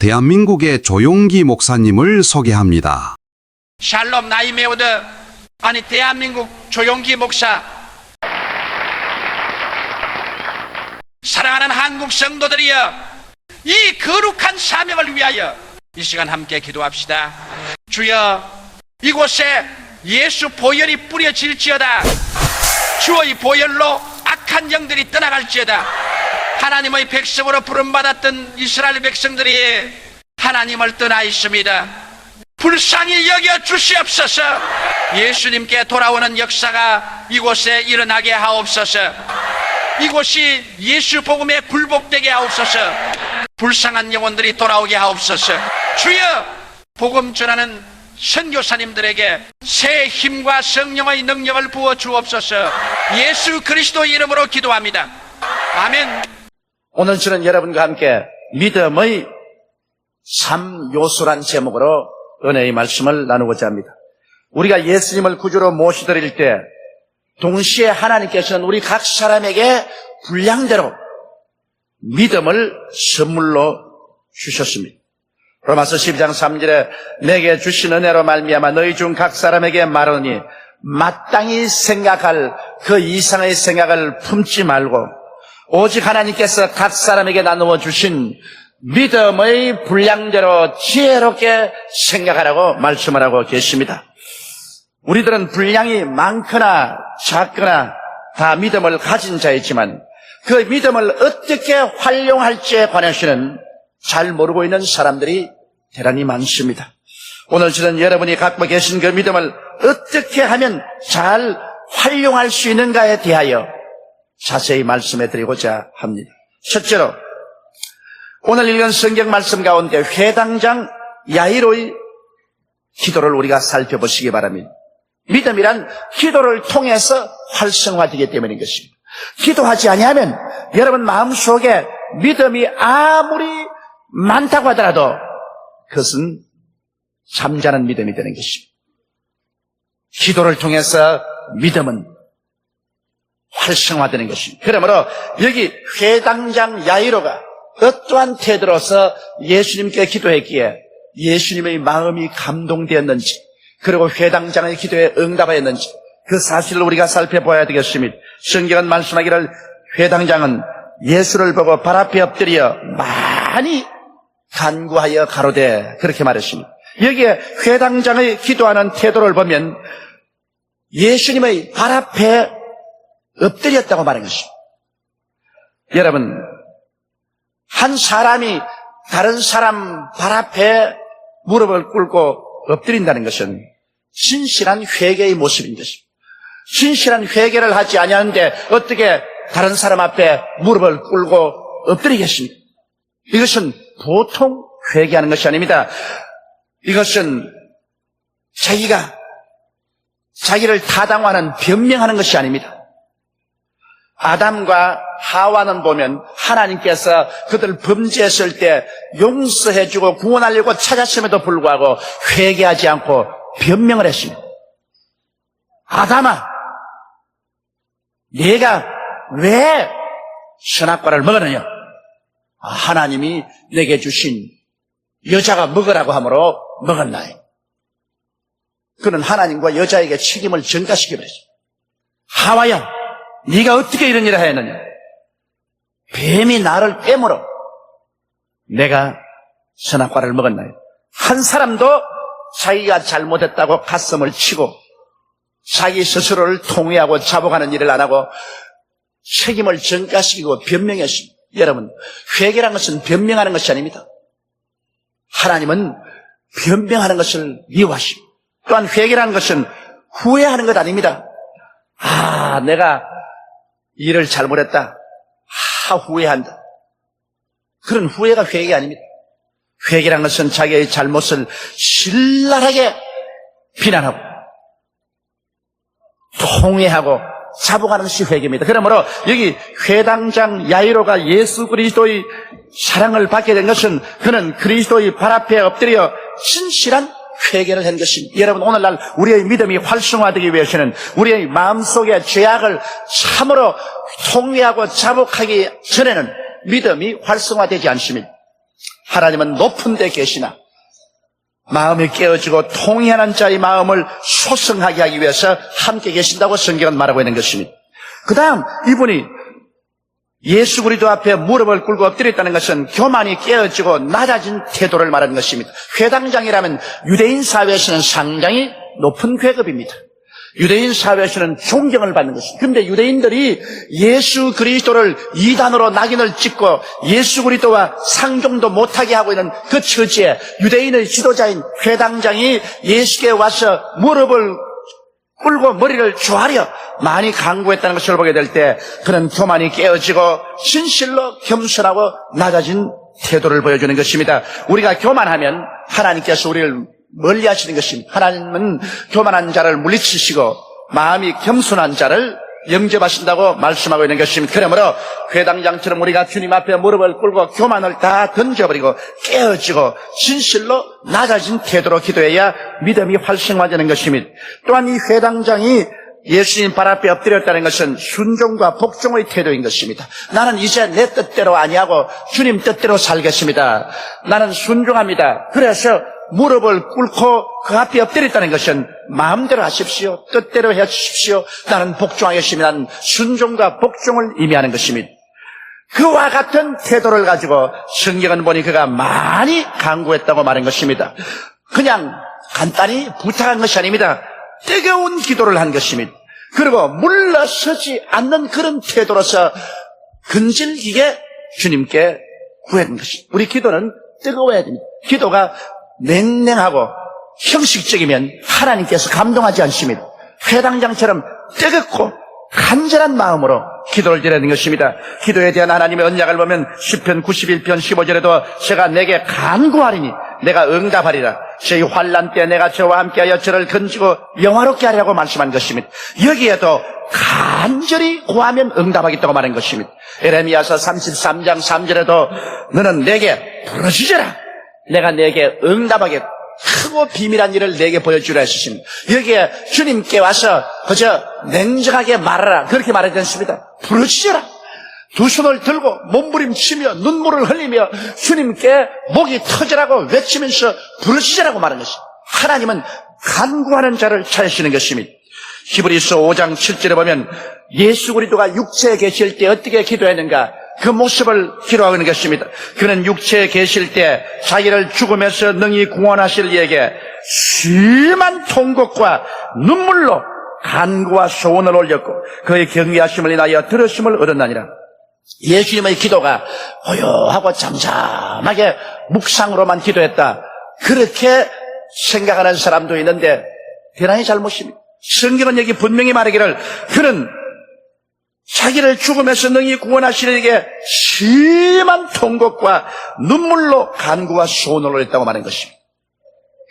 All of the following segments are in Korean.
대한민국의 조용기 목사님을 소개합니다. 샬롬 나이메오드, 아니 대한민국 조용기 목사, 사랑하는 한국 성도들이여, 이 거룩한 사명을 위하여 이 시간 함께 기도합시다. 주여, 이곳에 예수 보혈이 뿌려질지어다. 주의 보혈로 악한 영들이 떠나갈지어다. 하나님의 백성으로 부름받았던 이스라엘 백성들이 하나님을 떠나 있습니다. 불쌍히 여겨 주시옵소서. 예수님께 돌아오는 역사가 이곳에 일어나게 하옵소서. 이곳이 예수 복음에 굴복되게 하옵소서. 불쌍한 영혼들이 돌아오게 하옵소서. 주여, 복음 전하는 선교사님들에게 새 힘과 성령의 능력을 부어 주옵소서. 예수 그리스도 이름으로 기도합니다. 아멘. 오늘 저는 여러분과 함께 믿음의 3요소란 제목으로 은혜의 말씀을 나누고자 합니다. 우리가 예수님을 구주로 모시드릴 때 동시에 하나님께서는 우리 각 사람에게 분량대로 믿음을 선물로 주셨습니다. 로마서 12장 3절에 내게 주신 은혜로 말미암아 너희 중 각 사람에게 말하니 마땅히 생각할 그 이상의 생각을 품지 말고 오직 하나님께서 각 사람에게 나누어 주신 믿음의 분량대로 지혜롭게 생각하라고 말씀을 하고 계십니다. 우리들은 분량이 많거나 작거나 다 믿음을 가진 자이지만 그 믿음을 어떻게 활용할지에 관해서는 잘 모르고 있는 사람들이 대단히 많습니다. 오늘 저는 여러분이 갖고 계신 그 믿음을 어떻게 하면 잘 활용할 수 있는가에 대하여 자세히 말씀해 드리고자 합니다. 첫째로 오늘 읽은 성경 말씀 가운데 회당장 야이로의 기도를 우리가 살펴보시기 바랍니다. 믿음이란 기도를 통해서 활성화되기 때문인 것입니다. 기도하지 아니하면 여러분 마음속에 믿음이 아무리 많다고 하더라도 그것은 잠자는 믿음이 되는 것입니다. 기도를 통해서 믿음은 활성화되는 것입니다. 그러므로 여기 회당장 야이로가 어떠한 태도로서 예수님께 기도했기에 예수님의 마음이 감동되었는지 그리고 회당장의 기도에 응답하였는지 그 사실을 우리가 살펴봐야 되겠습니다. 성경은 말씀하기를 회당장은 예수를 보고 발 앞에 엎드려 많이 간구하여 가로되 그렇게 말했습니다. 여기에 회당장의 기도하는 태도를 보면 예수님의 발 앞에 엎드렸다고 말한 것입니다. 여러분, 한 사람이 다른 사람 발 앞에 무릎을 꿇고 엎드린다는 것은 진실한 회개의 모습인 것입니다. 진실한 회개를 하지 아니하는데 어떻게 다른 사람 앞에 무릎을 꿇고 엎드리겠습니까? 이것은 보통 회개하는 것이 아닙니다. 이것은 자기를 타당화하는 변명하는 것이 아닙니다. 아담과 하와는 보면 하나님께서 그들 범죄했을 때 용서해주고 구원하려고 찾았음에도 불구하고 회개하지 않고 변명을 했습니다. 아담아, 네가 왜 선악과를 먹었느냐? 하나님이 내게 주신 여자가 먹으라고 하므로 먹었나요? 그는 하나님과 여자에게 책임을 전가시켜버렸습니다. 하와야, 네가 어떻게 이런 일을 하였느냐? 뱀이 나를 깨물어 내가 선악과를 먹었나요? 한 사람도 자기가 잘못했다고 가슴을 치고 자기 스스로를 통회하고 자복하는 일을 안 하고 책임을 전가시키고 변명했습니다. 여러분, 회개라는 것은 변명하는 것이 아닙니다. 하나님은 변명하는 것을 미워하십니다. 또한 회개라는 것은 후회하는 것 아닙니다. 내가 일을 잘못했다. 후회한다. 그런 후회가 회개가 아닙니다. 회개라는 것은 자기의 잘못을 신랄하게 비난하고 통회하고 자복하는 것이 회개입니다. 그러므로 여기 회당장 야이로가 예수 그리스도의 사랑을 받게 된 것은 그는 그리스도의 발 앞에 엎드려 진실한 회개를 한 것입니다. 여러분, 오늘날 우리의 믿음이 활성화되기 위해서는 우리의 마음속의 죄악을 참으로 통회하고 자복하기 전에는 믿음이 활성화되지 않습니다. 하나님은 높은 데 계시나 마음이 깨어지고 통회하는 자의 마음을 소성하게 하기 위해서 함께 계신다고 성경은 말하고 있는 것입니다. 그 다음 이분이 예수 그리스도 앞에 무릎을 꿇고 엎드렸다는 것은 교만이 깨어지고 낮아진 태도를 말하는 것입니다. 회당장이라면 유대인 사회에서는 상당히 높은 계급입니다. 유대인 사회에서는 존경을 받는 것입니다. 그런데 유대인들이 예수 그리스도를 이단으로 낙인을 찍고 예수 그리스도와 상종도 못하게 하고 있는 그 처지에 유대인의 지도자인 회당장이 예수께 와서 무릎을 꿇고 머리를 조아려 많이 강구했다는 것을 보게 될 때 그는 교만이 깨어지고 진실로 겸손하고 낮아진 태도를 보여주는 것입니다. 우리가 교만하면 하나님께서 우리를 멀리 하시는 것입니다. 하나님은 교만한 자를 물리치시고 마음이 겸손한 자를 영접하신다고 말씀하고 있는 것입니다. 그러므로 회당장처럼 우리가 주님 앞에 무릎을 꿇고 교만을 다 던져버리고 깨어지고 진실로 낮아진 태도로 기도해야 믿음이 활성화되는 것입니다. 또한 이 회당장이 예수님 발 앞에 엎드렸다는 것은 순종과 복종의 태도인 것입니다. 나는 이제 내 뜻대로 아니하고 주님 뜻대로 살겠습니다. 나는 순종합니다. 그래서 무릎을 꿇고 그 앞에 엎드렸다는 것은 마음대로 하십시오. 뜻대로 해 주십시오. 나는 복종하겠습니다. 나는 순종과 복종을 의미하는 것입니다. 그와 같은 태도를 가지고 성경은 보니 그가 많이 강구했다고 말한 것입니다. 그냥 간단히 부탁한 것이 아닙니다. 뜨거운 기도를 한 것입니다. 그리고 물러서지 않는 그런 태도로서 근질기게 주님께 구했는 것입니다. 우리 기도는 뜨거워야 됩니다. 기도가 냉랭하고 형식적이면 하나님께서 감동하지 않습니다. 회당장처럼 뜨겁고 간절한 마음으로 기도를 드리는 것입니다. 기도에 대한 하나님의 언약을 보면 시편 91편 15절에도 제가 내게 간구하리니 내가 응답하리라. 저희 환난 때 내가 저와 함께하여 저를 건지고 영화롭게 하려고 말씀한 것입니다. 여기에도 간절히 구하면 응답하겠다고 말한 것입니다. 에레미야서 33장 3절에도 너는 내게 부르짖어라. 내가 내게 응답하게 크고 비밀한 일을 내게 보여주라 했습니다. 여기에 주님께 와서 그저 냉정하게 말하라 그렇게 말하지 않습니다. 부르짖어라. 두 손을 들고 몸부림치며 눈물을 흘리며 주님께 목이 터지라고 외치면서 부르짖으라고 말하는 것입니다. 하나님은 간구하는 자를 찾으시는 것입니다. 히브리서 5장 7절에 보면 예수 그리스도가 육체에 계실 때 어떻게 기도했는가 그 모습을 기록하고 있는 것입니다. 그는 육체에 계실 때 자기를 죽음에서 능히 구원하실 이에게 심한 통곡과 눈물로 간구와 소원을 올렸고 그의 경외하심을 인하여 들으심을 얻었나니라. 예수님의 기도가 고요하고 잠잠하게 묵상으로만 기도했다. 그렇게 생각하는 사람도 있는데 대단히 잘못입니다. 성경은 여기 분명히 말하기를 그는 자기를 죽음에서 능히 구원하시려게 심한 통곡과 눈물로 간구와 소원을 올렸다고 말한 것입니다.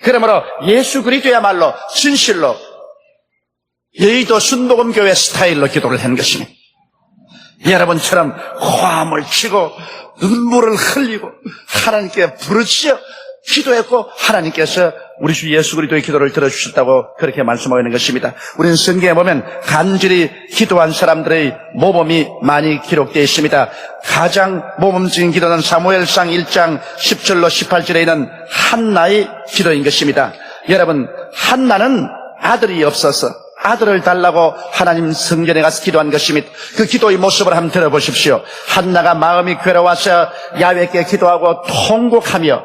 그러므로 예수 그리스도야말로 진실로 여의도 순복음교회 스타일로 기도를 한 것입니다. 여러분처럼 호함을 치고 눈물을 흘리고 하나님께 부르짖어 기도했고 하나님께서 우리 주 예수 그리스도의 기도를 들어주셨다고 그렇게 말씀하고 있는 것입니다. 우리는 성경에 보면 간절히 기도한 사람들의 모범이 많이 기록되어 있습니다. 가장 모범적인 기도는 사무엘상 1장 10절로 18절에 있는 한나의 기도인 것입니다. 여러분, 한나는 아들이 없어서 아들을 달라고 하나님 성전에 가서 기도한 것입니다. 그 기도의 모습을 한번 들어보십시오. 한나가 마음이 괴로워서 야훼께 기도하고 통곡하며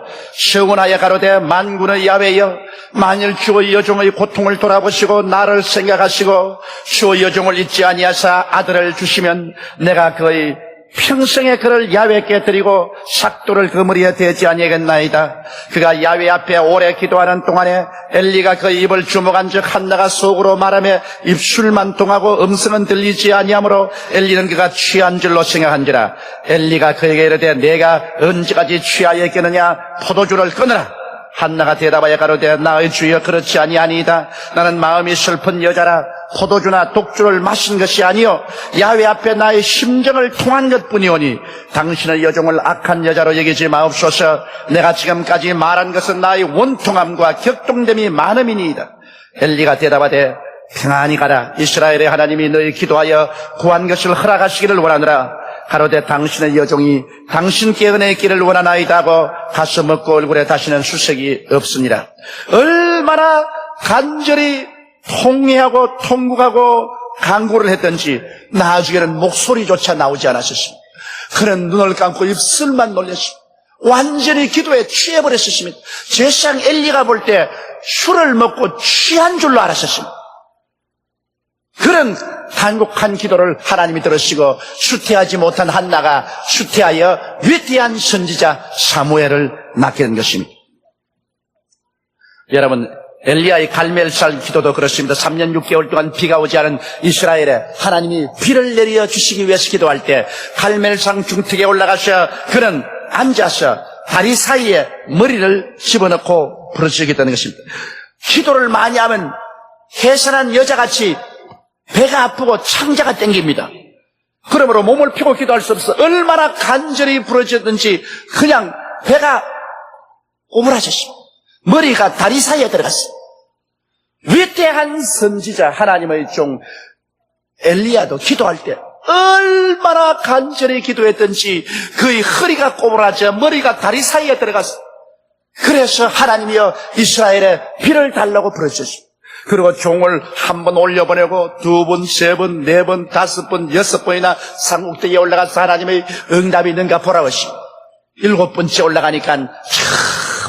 서원하여 가로되 만군의 야훼여 만일 주의 여종의 고통을 돌아보시고 나를 생각하시고 주의 여종을 잊지 아니하사 아들을 주시면 내가 그의 평생에 그를 야훼께 드리고 삭도를 그 머리에 대지 아니하겠나이다. 그가 야훼 앞에 오래 기도하는 동안에 엘리가 그 입을 주목한 즉 한나가 속으로 말하며 입술만 동하고 음성은 들리지 아니하므로 엘리는 그가 취한 줄로 생각한지라. 엘리가 그에게 이르되 내가 언제까지 취하여 있겠느냐 포도주를 끊으라. 한나가 대답하여 가로되 나의 주여 그렇지 아니하니이다. 나는 마음이 슬픈 여자라 포도주나 독주를 마신 것이 아니요 야훼 앞에 나의 심정을 통한 것뿐이오니 당신의 여종을 악한 여자로 여기지 마옵소서. 내가 지금까지 말한 것은 나의 원통함과 격동됨이 많음이니이다. 엘리가 대답하되 평안히 가라. 이스라엘의 하나님이 너희 기도하여 구한 것을 허락하시기를 원하노라. 가로되 당신의 여종이 당신께 은혜의 길을 원하나이다 하고 가서 먹고 얼굴에 다시는 수색이 없으니라. 얼마나 간절히 통회하고 통곡하고 간구를 했던지 나중에는 목소리조차 나오지 않았었습니다. 그는 눈을 감고 입술만 놀렸습니다. 완전히 기도에 취해버렸었습니다. 제사장 엘리가 볼 때 술을 먹고 취한 줄로 알았었습니다. 그런 간곡한 기도를 하나님이 들으시고 수태하지 못한 한나가 수태하여 위대한 선지자 사무엘을 낳게 된 것입니다. 여러분, 엘리야의 갈멜살 기도도 그렇습니다. 3년 6개월 동안 비가 오지 않은 이스라엘에 하나님이 비를 내려 주시기 위해서 기도할 때 갈멜산 중턱에 올라가서 그는 앉아서 다리 사이에 머리를 집어넣고 부르짖게 되는 것입니다. 기도를 많이 하면 해산한 여자같이 배가 아프고 창자가 땡깁니다. 그러므로 몸을 펴고 기도할 수 없어. 얼마나 간절히 부르짖든지 그냥 배가 오므라졌습니다. 머리가 다리 사이에 들어갔어요. 위대한 선지자 하나님의 종 엘리야도 기도할 때 얼마나 간절히 기도했던지 그의 허리가 꼬부라져 머리가 다리 사이에 들어갔어요. 그래서 하나님이여 이스라엘에 비를 달라고 부르셨습니다. 그리고 종을 한 번 올려보내고 두 번, 세 번, 네 번, 다섯 번, 여섯 번이나 삼국대에 올라가서 하나님의 응답이 있는가 보라고 하시고 7번째 올라가니까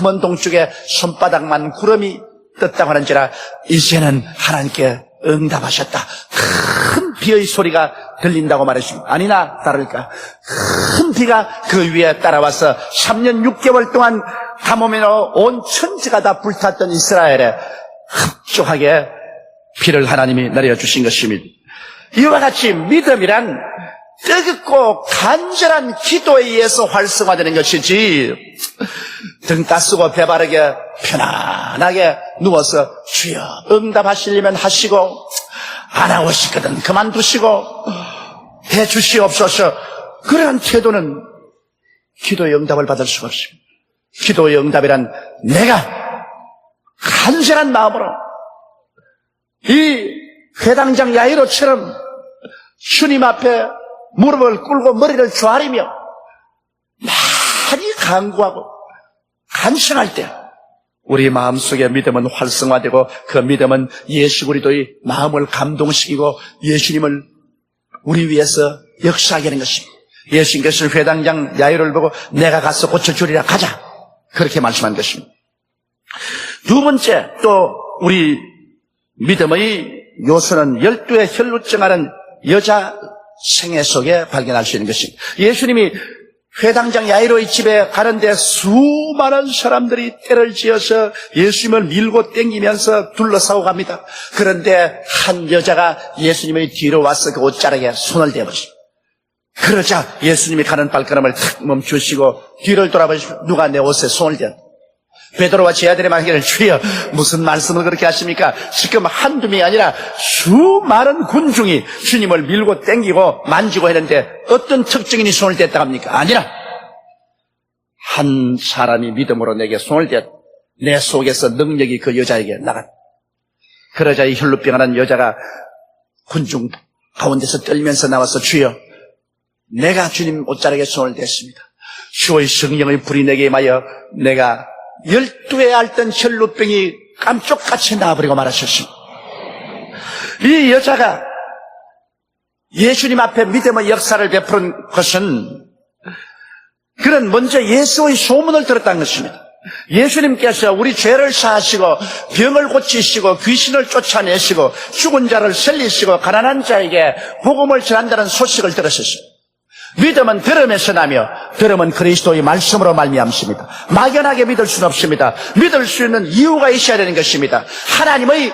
먼 동쪽에 손바닥만 구름이 떴다고 하는지라 이제는 하나님께 응답하셨다. 큰 비의 소리가 들린다고 말했습니다. 아니나 다를까 큰 비가 그 위에 따라와서 3년 6개월 동안 가뭄으로 온 천지가 다 불탔던 이스라엘에 흡족하게 비를 하나님이 내려주신 것입니다. 이와 같이 믿음이란 뜨겁고 간절한 기도에 의해서 활성화되는 것이지 등 따쓰고 배바르게 편안하게 누워서 주여 응답하시려면 하시고 안 하고 싶거든 그만두시고 해주시옵소서 그런 태도는 기도의 응답을 받을 수가 없습니다. 기도의 응답이란 내가 간절한 마음으로 이 회당장 야이로처럼 주님 앞에 무릎을 꿇고 머리를 조아리며 많이 간구하고 간청할 때 우리 마음속에 믿음은 활성화되고 그 믿음은 예수 그리스도의 마음을 감동시키고 예수님을 우리 위해서 역사하게 하는 것입니다. 예수님께서 회당장 야이로를 보고 내가 가서 고쳐주리라 가자 그렇게 말씀한 것입니다. 두 번째 또 우리 믿음의 요소는 12의 혈루증하는 여자 생애 속에 발견할 수 있는 것입니다. 예수님이 회당장 야이로의 집에 가는데 수많은 사람들이 떼를 지어서 예수님을 밀고 땡기면서 둘러싸고 갑니다. 그런데 한 여자가 예수님의 뒤로 와서 그 옷자락에 손을 대버립니다. 그러자 예수님이 가는 발걸음을 탁 멈추시고 뒤를 돌아보시고 누가 내 옷에 손을 댔다. 베드로와 제 아들의 말하기를 주여 무슨 말씀을 그렇게 하십니까? 지금 한두 명이 아니라 수많은 군중이 주님을 밀고 땡기고 만지고 했는데 어떤 특정인이 손을 댔다 합니까? 아니라 한 사람이 믿음으로 내게 손을 댔다. 내 속에서 능력이 그 여자에게 나갔다. 그러자 이 혈루병하는 여자가 군중 가운데서 떨면서 나와서 주여 내가 주님 옷자락에 손을 댔습니다. 주의 성령의 불이 내게 임하여 내가 12에 앓던 혈루병이 깜쪽같이 나와버리고 말하셨습니다. 이 여자가 예수님 앞에 믿음의 역사를 베푸는 것은 그는 먼저 예수의 소문을 들었다는 것입니다. 예수님께서 우리 죄를 사하시고 병을 고치시고 귀신을 쫓아내시고 죽은 자를 살리시고 가난한 자에게 복음을 전한다는 소식을 들었었습니다. 믿음은 들음에서 나며 들음은 그리스도의 말씀으로 말미암습니다. 막연하게 믿을 수는 없습니다. 믿을 수 있는 이유가 있어야 되는 것입니다. 하나님의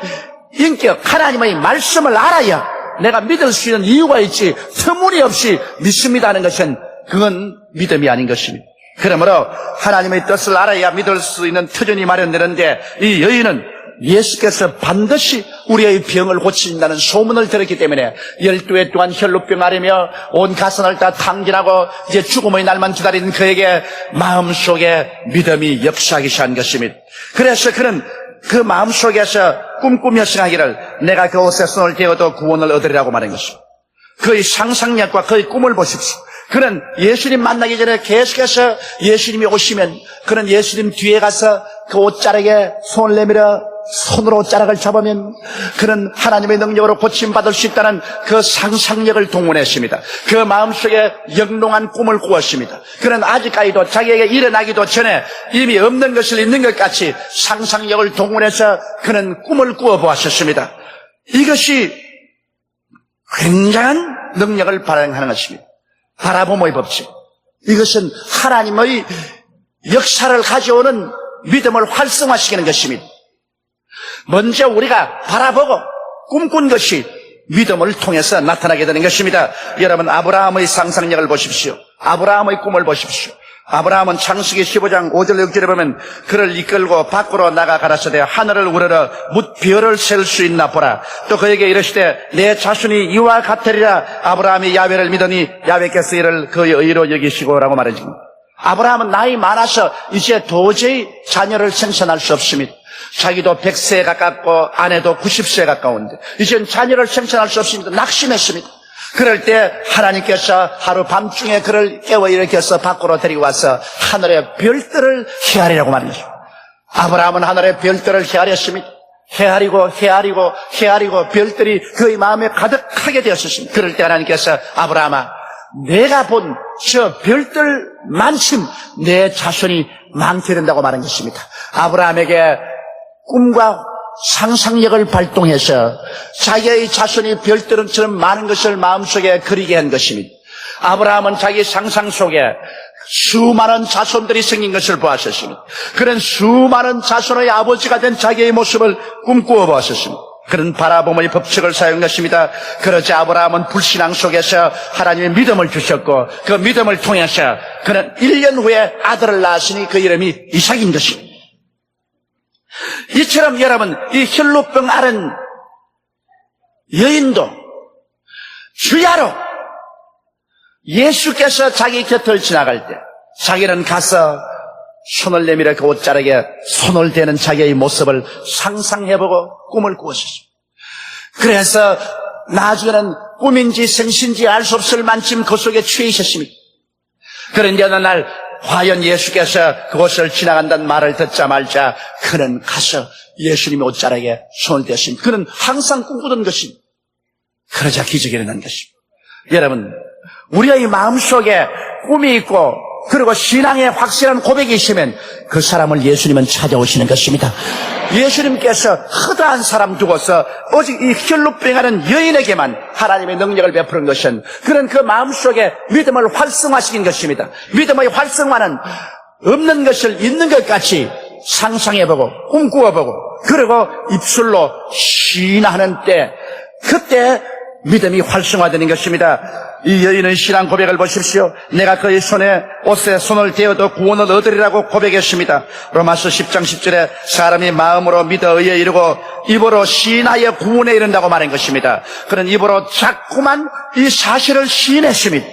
인격, 하나님의 말씀을 알아야 내가 믿을 수 있는 이유가 있지 터무니없이 믿습니다 하는 것은 그건 믿음이 아닌 것입니다. 그러므로 하나님의 뜻을 알아야 믿을 수 있는 터전이 마련되는데 이 여인은 예수께서 반드시 우리의 병을 고치신다는 소문을 들었기 때문에 12해 동안 혈루병 앓으며 온 가슴을 다 탕진하고 이제 죽음의 날만 기다린 그에게 마음속에 믿음이 역사하기 시작한 것입니다. 그래서 그는 그 마음속에서 꿈꾸며 생각하기를 내가 그 옷에 손을 대어도 구원을 얻으리라고 말한 것입니다. 그의 상상력과 그의 꿈을 보십시오. 그는 예수님 만나기 전에 계속해서 예수님이 오시면 그는 예수님 뒤에 가서 그 옷자락에 손을 내밀어 손으로 옷자락을 잡으면 그는 하나님의 능력으로 고침받을 수 있다는 그 상상력을 동원했습니다. 그 마음속에 영롱한 꿈을 꾸었습니다. 그는 아직까지도 자기에게 일어나기도 전에 이미 없는 것을 있는 것 같이 상상력을 동원해서 그는 꿈을 꾸어보았었습니다. 이것이 굉장한 능력을 발휘하는 것입니다. 바라봄의 법칙. 이것은 하나님의 역사를 가져오는 믿음을 활성화시키는 것입니다. 먼저 우리가 바라보고 꿈꾼 것이 믿음을 통해서 나타나게 되는 것입니다. 여러분, 아브라함의 상상력을 보십시오. 아브라함의 꿈을 보십시오. 아브라함은 창세기 15장 5절 6절에 보면 그를 이끌고 밖으로 나가 가라사대 하늘을 우러러 뭇 별을 셀 수 있나 보라. 또 그에게 이르시되 내 자손이 이와 같으리라. 아브라함이 야훼를 믿으니 야훼께서 이를 그의 의로 여기시고라고 말해줍니다. 아브라함은 나이 많아서 이제 도저히 자녀를 생산할 수 없습니다. 자기도 100세에 가깝고 아내도 90세에 가까운데 이젠 자녀를 생산할 수 없습니다. 낙심했습니다. 그럴 때 하나님께서 하루 밤중에 그를 깨워 일으켜서 밖으로 데리고 와서 하늘의 별들을 헤아리라고 말한 것입니다. 아브라함은 하늘의 별들을 헤아렸습니다. 헤아리고 별들이 그의 마음에 가득하게 되었습니다. 그럴 때 하나님께서 아브라함아, 내가 본 저 별들만큼 내 자손이 많게 된다고 말한 것입니다. 아브라함에게 꿈과 상상력을 발동해서 자기의 자손이 별들처럼 많은 것을 마음속에 그리게 한 것입니다. 아브라함은 자기 상상 속에 수많은 자손들이 생긴 것을 보았었습니다. 그런 수많은 자손의 아버지가 된 자기의 모습을 꿈꾸어 보았었습니다. 그런 바라봄의 법칙을 사용한 것입니다. 그러자 아브라함은 불신앙 속에서 하나님의 믿음을 주셨고 그 믿음을 통해서 그는 1년 후에 아들을 낳았으니 그 이름이 이삭인 것입니다. 이처럼 여러분, 이 혈루병 앓은 여인도 주야로 예수께서 자기 곁을 지나갈 때 자기는 가서 손을 내밀어 그 옷자락에 손을 대는 자기의 모습을 상상해보고 꿈을 꾸었습니다. 그래서 나중에는 꿈인지 생신지 알 수 없을 만큼 그 속에 취해 있었습니다. 그런데 어느 날 과연 예수께서 그곳을 지나간다는 말을 듣자 말자 그는 가서 예수님의 옷자락에 손을 댔습니다. 그는 항상 꿈꾸던 것입니다. 그러자 기적이 일어난 것입니다. 여러분, 우리의 마음속에 꿈이 있고 그리고 신앙의 확실한 고백이 있으면 그 사람을 예수님은 찾아오시는 것입니다. 예수님께서 허다한 사람 두고서 오직 이 혈루병하는 여인에게만 하나님의 능력을 베푸는 것은 그는 그 마음속에 믿음을 활성화시킨 것입니다. 믿음의 활성화는 없는 것을 있는 것 같이 상상해보고 꿈꾸어보고 그리고 입술로 시인하는 때 그때 믿음이 활성화되는 것입니다. 이 여인의 신앙 고백을 보십시오. 내가 그의 옷에 손을 대어도 구원을 얻으리라고 고백했습니다. 로마서 10장 10절에 사람이 마음으로 믿어 의에 이르고 입으로 시인하여 구원에 이른다고 말한 것입니다. 그는 입으로 자꾸만 이 사실을 시인했습니다.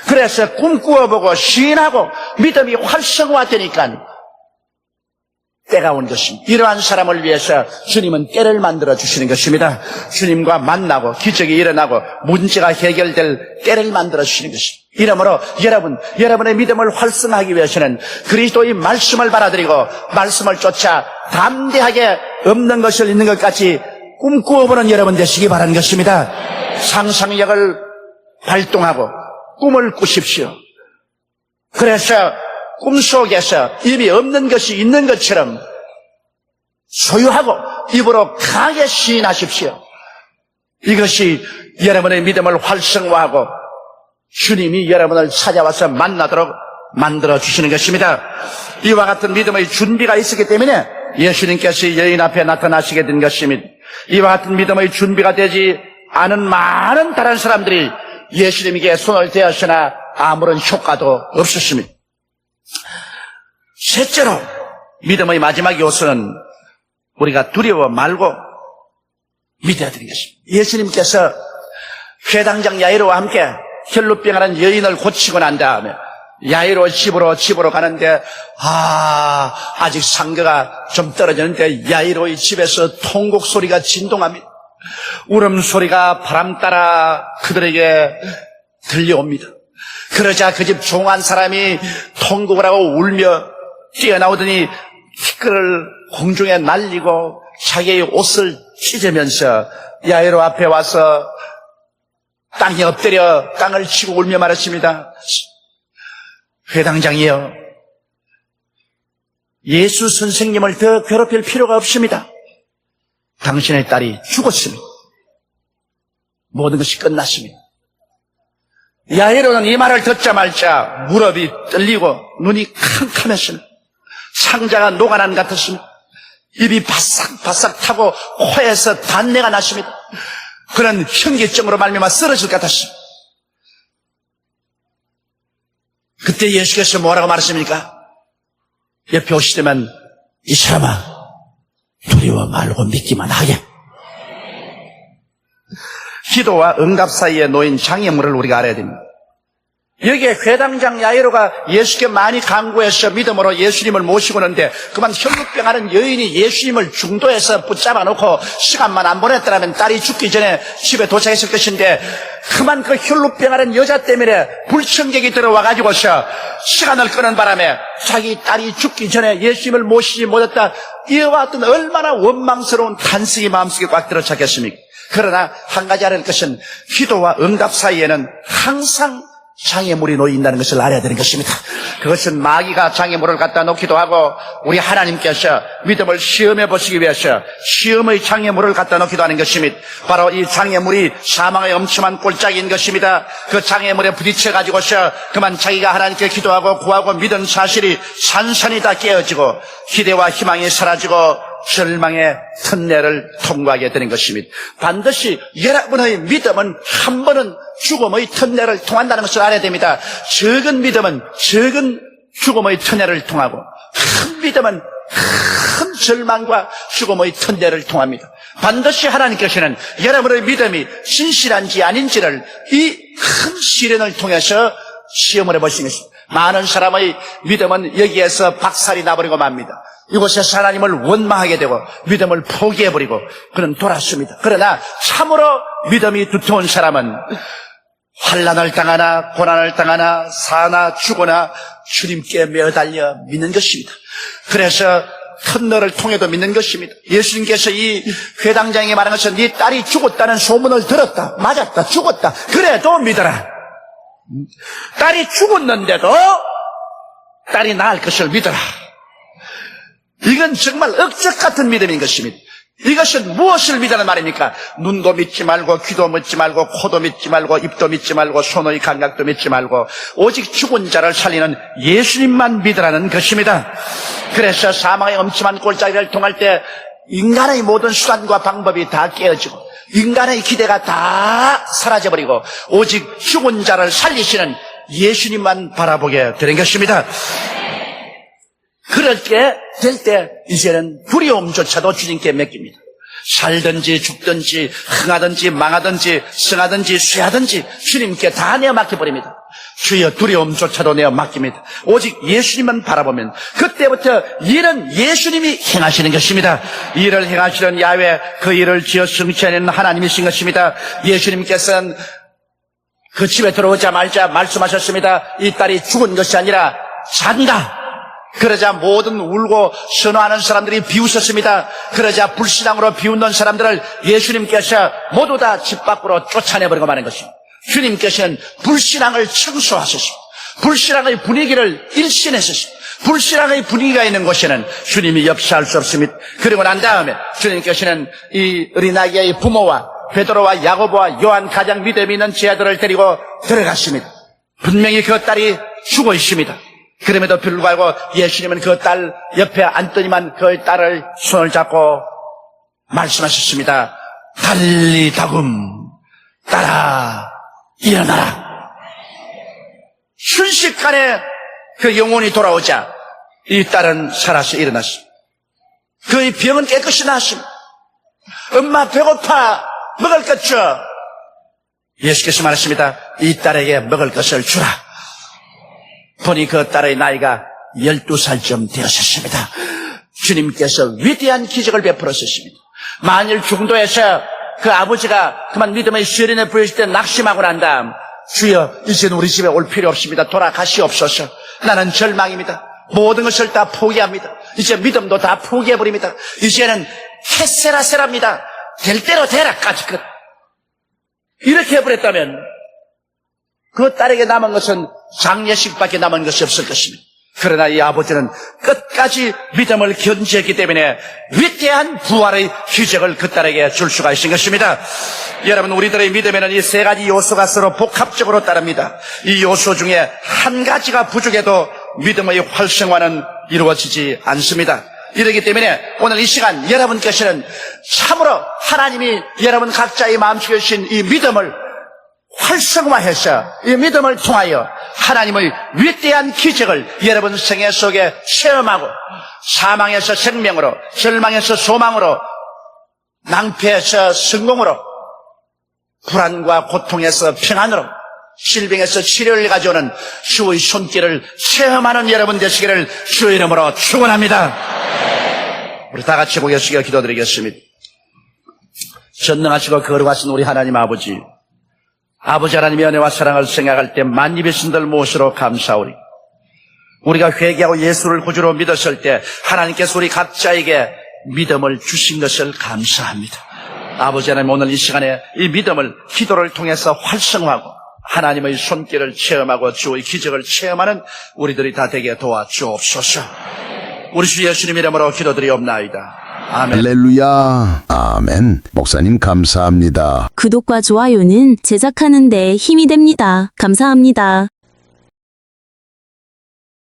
그래서 꿈꾸어보고 시인하고 믿음이 활성화되니까 때가 온 것입니다. 이러한 사람을 위해서 주님은 때를 만들어 주시는 것입니다. 주님과 만나고 기적이 일어나고 문제가 해결될 때를 만들어 주시는 것입니다. 이러므로 여러분의 믿음을 활성화하기 위해서는 그리스도의 말씀을 받아들이고 말씀을 쫓아 담대하게 없는 것을 있는 것 같이 꿈꾸어보는 여러분 되시기 바라는 것입니다. 상상력을 발동하고 꿈을 꾸십시오. 그래서 꿈속에서 이미 없는 것이 있는 것처럼 소유하고 입으로 강하게 시인하십시오. 이것이 여러분의 믿음을 활성화하고 주님이 여러분을 찾아와서 만나도록 만들어주시는 것입니다. 이와 같은 믿음의 준비가 있었기 때문에 예수님께서 여인 앞에 나타나시게 된 것입니다. 이와 같은 믿음의 준비가 되지 않은 많은 다른 사람들이 예수님에게 손을 대었으나 아무런 효과도 없었습니다. 셋째로 믿음의 마지막 요소는 우리가 두려워 말고 믿어야 되는 것입니다. 예수님께서 회당장 야이로와 함께 혈루병하는 여인을 고치고 난 다음에 야이로 집으로 가는데 아직 상가가 좀 떨어지는데 야이로의 집에서 통곡 소리가 진동합니다. 울음소리가 바람 따라 그들에게 들려옵니다. 그러자 그 집 종 한 사람이 통곡을 하고 울며 뛰어나오더니 티끌을 공중에 날리고 자기의 옷을 찢으면서 야이로 앞에 와서 땅에 엎드려 땅을 치고 울며 말했습니다. 회당장이여, 예수 선생님을 더 괴롭힐 필요가 없습니다. 당신의 딸이 죽었습니다. 모든 것이 끝났습니다. 야이로는 이 말을 듣자마자 무릎이 떨리고 눈이 캄캄했습니다. 상자가 녹아난 같았습니다. 입이 바싹바싹 타고 코에서 단내가 났습니다. 그는 현기증으로 말미암아 쓰러질 것 같았습니다. 그때 예수께서 뭐라고 말했습니까? 옆에 오시더만 이 사람아, 두려워 말고 믿기만 하게. 기도와 응답 사이에 놓인 장애물을 우리가 알아야 됩니다. 여기에 회당장 야이로가 예수께 많이 간구해서 믿음으로 예수님을 모시고 오는데 그만 혈루병하는 여인이 예수님을 중도에서 붙잡아 놓고 시간만 안 보냈더라면 딸이 죽기 전에 집에 도착했을 것인데 그만 그 혈루병하는 여자 때문에 불청객이 들어와가지고서 시간을 끄는 바람에 자기 딸이 죽기 전에 예수님을 모시지 못했다. 이와 같은 얼마나 원망스러운 탄식이 마음속에 꽉 들어찼겠습니까? 그러나 한 가지 알아야 할 것은 기도와 응답 사이에는 항상 장애물이 놓인다는 것을 알아야 되는 것입니다. 그것은 마귀가 장애물을 갖다 놓기도 하고 우리 하나님께서 믿음을 시험해 보시기 위해서 시험의 장애물을 갖다 놓기도 하는 것입니다. 바로 이 장애물이 사망의 엄청난 골짜기인 것입니다. 그 장애물에 부딪혀 가지고서 그만 자기가 하나님께 기도하고 구하고 믿은 사실이 산산이 다 깨어지고 기대와 희망이 사라지고 절망의 턴내를 통과하게 되는 것입니다. 반드시 여러분의 믿음은 한 번은 죽음의 턴내를 통한다는 것을 알아야 됩니다. 적은 믿음은 적은 죽음의 턴내를 통하고 큰 믿음은 큰 절망과 죽음의 턴내를 통합니다. 반드시 하나님께서는 여러분의 믿음이 진실한지 아닌지를 이 큰 시련을 통해서 시험을 해보시는 것입니다. 많은 사람의 믿음은 여기에서 박살이 나버리고 맙니다. 이곳에서 하나님을 원망하게 되고 믿음을 포기해버리고 그는 돌았습니다. 그러나 참으로 믿음이 두터운 사람은 환난을 당하나 고난을 당하나 사나 죽거나 주님께 매달려 믿는 것입니다. 그래서 터널을 통해도 믿는 것입니다. 예수님께서 이 회당장에게 말한 것은 네 딸이 죽었다는 소문을 들었다. 맞았다. 죽었다. 그래도 믿어라. 딸이 죽었는데도 딸이 나을 것을 믿어라. 이건 정말 억적 같은 믿음인 것입니다. 이것은 무엇을 믿으라는 말입니까? 눈도 믿지 말고 귀도 믿지 말고 코도 믿지 말고 입도 믿지 말고 손의 감각도 믿지 말고 오직 죽은 자를 살리는 예수님만 믿으라는 것입니다. 그래서 사망의 엄침한 골짜기를 통할 때 인간의 모든 수단과 방법이 다 깨어지고 인간의 기대가 다 사라져버리고 오직 죽은 자를 살리시는 예수님만 바라보게 되는 것입니다. 그렇게 될 때 이제는 두려움조차도 주님께 맡깁니다. 살든지 죽든지 흥하든지 망하든지 성하든지 쇠하든지 주님께 다 내어 맡겨버립니다. 주여 두려움조차도 내어 맡깁니다. 오직 예수님만 바라보면 그때부터 일은 예수님이 행하시는 것입니다. 일을 행하시는 야훼, 그 일을 지어 성취하는 하나님이신 것입니다. 예수님께서는 그 집에 들어오자마자 말씀하셨습니다. 이 딸이 죽은 것이 아니라 산다. 그러자 모든 울고 선호하는 사람들이 비웃었습니다. 그러자 불신앙으로 비웃는 사람들을 예수님께서 모두 다 집 밖으로 쫓아내버리고 마는 것입니다. 주님께서는 불신앙을 청소하셨습니다. 불신앙의 분위기를 일신했었습니다. 불신앙의 분위기가 있는 곳에는 주님이 역사할 수 없습니다. 그리고 난 다음에 주님께서는 이 어린아기의 부모와 베드로와 야고보와 요한 가장 믿음이 있는 제 아들을 데리고 들어갔습니다. 분명히 그 딸이 죽어 있습니다. 그럼에도 불구하고 예수님은 그 딸 옆에 앉더니만 그 딸을 손을 잡고 말씀하셨습니다. 달리다금 딸아 일어나라. 순식간에 그 영혼이 돌아오자 이 딸은 살아서 일어났습니다. 그의 병은 깨끗이 나았습니다. 엄마 배고파 먹을 것 줘. 예수께서 말하십니다. 이 딸에게 먹을 것을 주라. 보니 그 딸의 나이가 12살쯤 되었습니다. 주님께서 위대한 기적을 베풀었습니다. 만일 중도에서 그 아버지가 그만 믿음의 시련에 부딪힐 때 낙심하고 난 다음 주여, 이제는 우리 집에 올 필요 없습니다. 돌아가시옵소서. 나는 절망입니다. 모든 것을 다 포기합니다. 이제 믿음도 다 포기해버립니다. 이제는 캐세라세랍니다. 될 대로 되라까지 끝. 이렇게 해버렸다면 그 딸에게 남은 것은 장례식밖에 남은 것이 없을 것입니다. 그러나 이 아버지는 끝까지 믿음을 견지했기 때문에 위대한 부활의 기적을 그 딸에게 줄 수가 있는 것입니다. 여러분, 우리들의 믿음에는 이 세 가지 요소가 서로 복합적으로 따릅니다. 이 요소 중에 한 가지가 부족해도 믿음의 활성화는 이루어지지 않습니다. 이러기 때문에 오늘 이 시간 여러분께서는 참으로 하나님이 여러분 각자의 마음속에 주신 이 믿음을 활성화해서 이 믿음을 통하여 하나님의 위대한 기적을 여러분 생애 속에 체험하고 사망에서 생명으로, 절망에서 소망으로, 낭패에서 성공으로, 불안과 고통에서 평안으로, 질병에서 치료를 가져오는 주의 손길을 체험하는 여러분 되시기를 주의 이름으로 축원합니다. 우리 다 같이 고개 숙여 기도드리겠습니다. 전능하시고 거룩하신 우리 하나님 아버지, 아버지 하나님의 은혜와 사랑을 생각할 때 만입의 신들 무엇으로 감사오리. 우리가 회개하고 예수를 구주로 믿었을 때 하나님께서 우리 각자에게 믿음을 주신 것을 감사합니다. 아버지 하나님, 오늘 이 시간에 이 믿음을 기도를 통해서 활성화하고 하나님의 손길을 체험하고 주의 기적을 체험하는 우리들이 다 되게 도와주옵소서. 우리 주 예수님 이름으로 기도드리옵나이다. 아멘. 할렐루야. 아멘. 목사님 감사합니다. 구독과 좋아요는 제작하는 데 힘이 됩니다. 감사합니다.